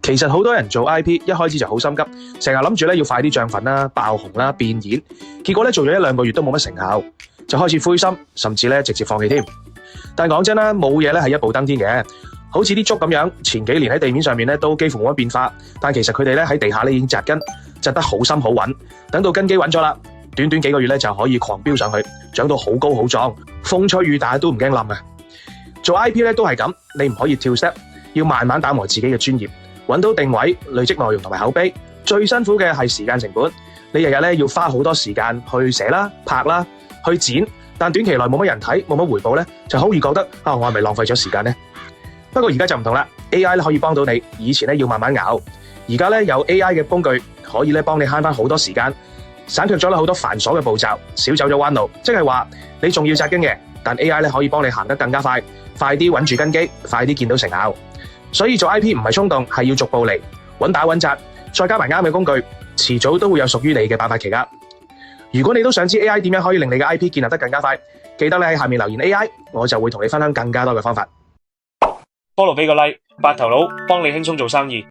其實好多人做 IP 一開始就好心急，成日諗住要快啲漲粉啦、爆紅啦、變現，結果做咗1-2個月都冇乜成效，就開始灰心，甚至直接放棄添。但講真啦，冇嘢係一步登天嘅，好似啲竹咁樣，前幾年喺地面上面都幾乎冇乜變化，但其實佢哋喺地下已經紮根，紮得好深好穩，等到根基穩咗啦，短短幾個月就可以狂飆上去，長到好高好壯，風吹雨打都唔驚冧啊！做 IP 都係咁，你唔可以跳 step，要慢慢打磨自己嘅專業。揾到定位、累積內容同埋口碑，最辛苦嘅係時間成本。你日日要花好多時間去寫啦、拍啦、去剪，但短期內冇乜人睇、冇乜回報就好易覺得我係咪浪費咗時間呢？不過而家就唔同啦 ，AI 可以幫到你。以前要慢慢熬，而家有 AI 嘅工具可以幫你慳翻好多時間，省卻咗好多繁瑣嘅步驟，少走咗彎路。即係話你仲要紮根嘅，但 AI 可以幫你行得更加快，快啲穩住根基，快啲見到成效。所以做 IP 唔係衝動，係要逐步嚟，穩打穩紮，再加埋啱嘅工具，遲早都會有屬於你嘅爆發期㗎。如果你都想知 AI 點樣可以令你嘅 IP 建立得更加快，記得你喺下面留言 AI， 我就會同你分享更加多嘅方法。Follow 俾個 like， 白頭佬幫你輕鬆做生意。